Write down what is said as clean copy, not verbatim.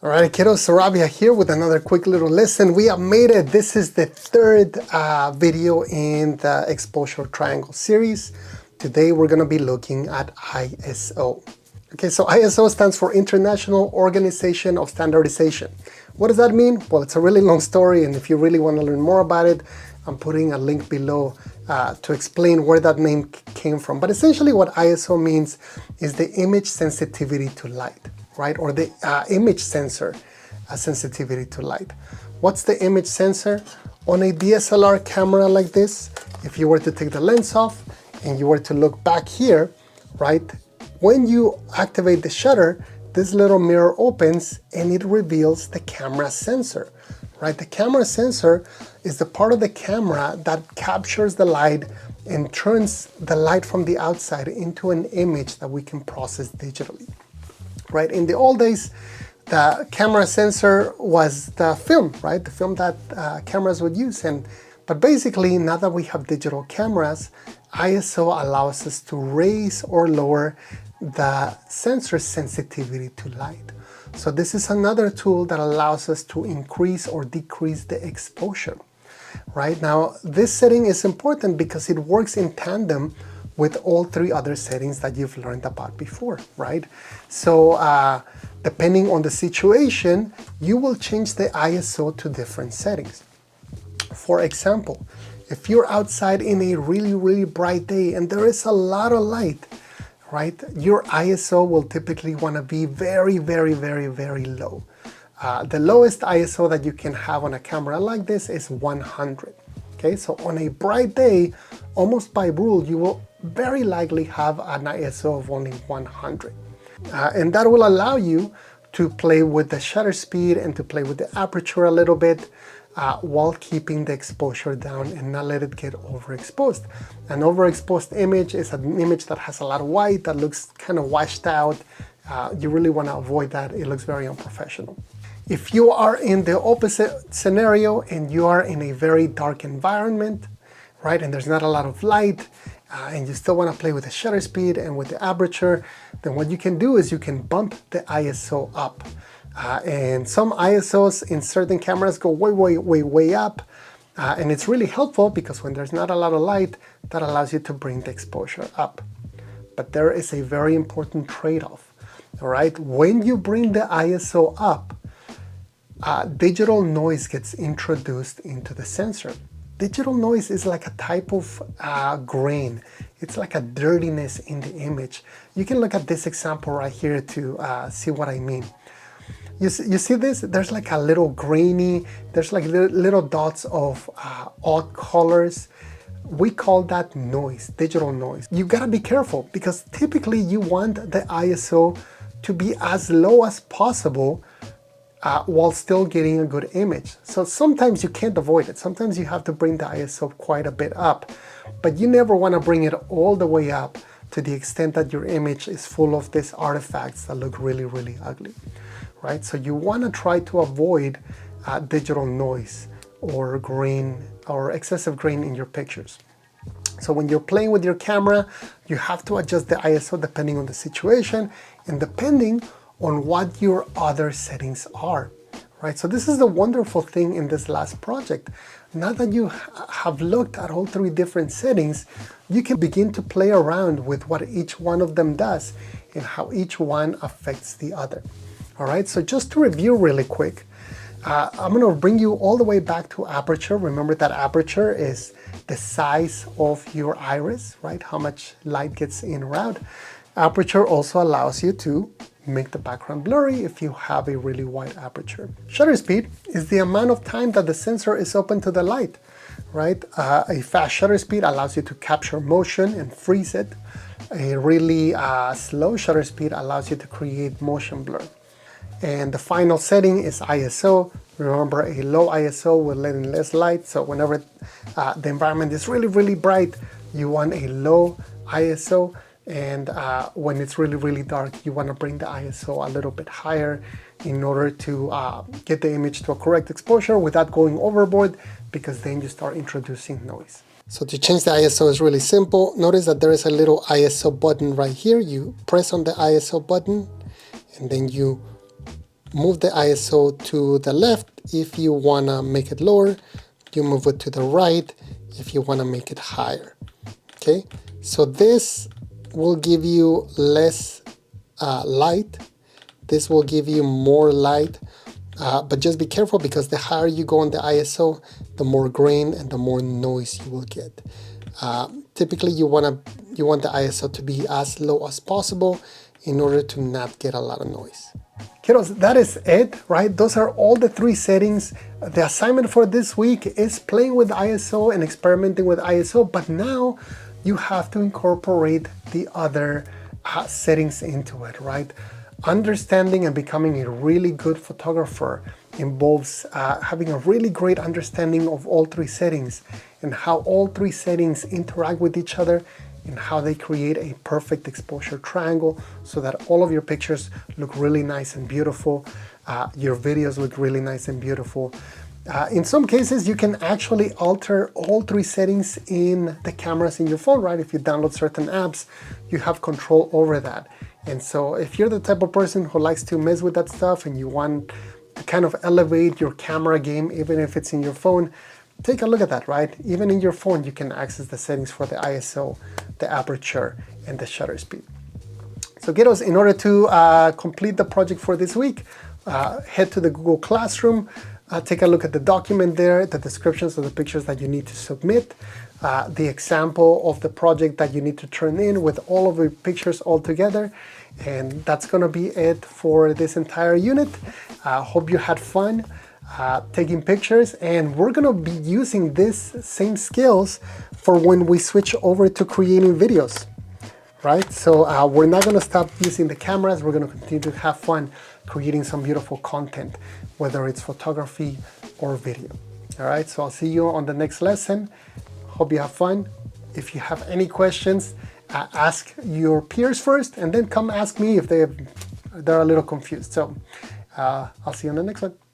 Alright kiddos, Sarabia here with another quick little lesson. We have made it. This is the third video in the exposure triangle series. Today we're going to be looking at ISO. Okay, so ISO stands for International Organization of Standardization. What does that mean? Well, it's a really long story, and if you really want to learn more about it, I'm putting a link below to explain where that name came from. But essentially what ISO means is the image sensitivity to light. Right, or the image sensor sensitivity to light. What's the image sensor? On a DSLR camera like this, if you were to take the lens off and you were to look back here, right, when you activate the shutter, this little mirror opens and it reveals the camera sensor. Right, the camera sensor is the part of the camera that captures the light and turns the light from the outside into an image that we can process digitally. Right, in the old days, the camera sensor was the film, right? The film that cameras would use. But basically, now that we have digital cameras, ISO allows us to raise or lower the sensor sensitivity to light. So this is another tool that allows us to increase or decrease the exposure. Right, now, this setting is important because it works in tandem with all three other settings that you've learned about before, right? So depending on the situation, you will change the ISO to different settings. For example, if you're outside in a really bright day and there is a lot of light, right, your ISO will typically want to be very low. The lowest ISO that you can have on a camera like this is 100. Okay, so on a bright day, almost by rule, you will very likely have an ISO of only 100. And that will allow you to play with the shutter speed and to play with the aperture a little bit while keeping the exposure down and not let it get overexposed. An overexposed image is an image that has a lot of white, that looks kind of washed out. You really want to avoid that. It looks very unprofessional. If you are in the opposite scenario and you are in a very dark environment, right, and there's not a lot of light, and you still want to play with the shutter speed and with the aperture, then what you can do is you can bump the ISO up. And some ISOs in certain cameras go way up, and it's really helpful because when there's not a lot of light, that allows you to bring the exposure up. But there is a very important trade-off, all right? When you bring the ISO up, digital noise gets introduced into the sensor. Digital noise is like a type of grain. It's like a dirtiness in the image. You can look at this example right here to see what I mean. You see this? There's like a little grainy, there's like little dots of odd colors. We call that noise, digital noise. You gotta be careful because typically you want the ISO to be as low as possible while still getting a good image. So sometimes you can't avoid it. Sometimes you have to bring the ISO quite a bit up, but you never want to bring it all the way up to the extent that your image is full of these artifacts that look really ugly, right? So you want to try to avoid digital noise or grain or excessive grain in your pictures. So when you're playing with your camera, you have to adjust the ISO depending on the situation and depending on what your other settings are, right? So this is the wonderful thing in this last project. Now that you have looked at all three different settings, you can begin to play around with what each one of them does and how each one affects the other. All right, so just to review really quick, I'm gonna bring you all the way back to aperture. Remember that aperture is the size of your iris, right? How much light gets in or out. Aperture also allows you to make the background blurry if you have a really wide aperture. Shutter speed is the amount of time that the sensor is open to the light, right? A fast shutter speed allows you to capture motion and freeze it. A really slow shutter speed allows you to create motion blur. And the final setting is ISO. Remember, a low ISO will let in less light, so whenever the environment is really bright, you want a low ISO. And when it's really dark, you want to bring the ISO a little bit higher in order to get the image to a correct exposure without going overboard, because then you start introducing noise. So to change the ISO is really simple. Notice that there is a little ISO button right here. You press on the ISO button and then you move the ISO to the left. If you want to make it lower, you move it to the right if you want to make it higher. Okay, so this will give you less light. This will give you more light, but just be careful because the higher you go on the ISO, the more grain and the more noise you will get. Typically, you want the ISO to be as low as possible in order to not get a lot of noise. Kiddos, that is it, right? Those are all the 3 settings. The assignment for this week is playing with ISO and experimenting with ISO, but now you have to incorporate the other settings into it, right? Understanding and becoming a really good photographer involves having a really great understanding of all 3 settings and how all 3 settings interact with each other and how they create a perfect exposure triangle so that all of your pictures look really nice and beautiful. Your videos look really nice and beautiful. In some cases, you can actually alter all 3 settings in the cameras in your phone, right? If you download certain apps, you have control over that. And so if you're the type of person who likes to mess with that stuff and you want to kind of elevate your camera game, even if it's in your phone, take a look at that, right? Even in your phone, you can access the settings for the ISO, the aperture, and the shutter speed. So kiddos, in order to complete the project for this week, head to the Google Classroom, take a look at the document there, the descriptions of the pictures that you need to submit, the example of the project that you need to turn in with all of the pictures all together. And that's gonna be it for this entire unit. Hope you had fun taking pictures, and we're gonna be using these same skills for when we switch over to creating videos, right? So we're not gonna stop using the cameras. We're gonna continue to have fun creating some beautiful content, whether it's photography or video. All right, so I'll see you on the next lesson. Hope you have fun. If you have any questions, ask your peers first, and then come ask me if they're a little confused. So I'll see you on the next one.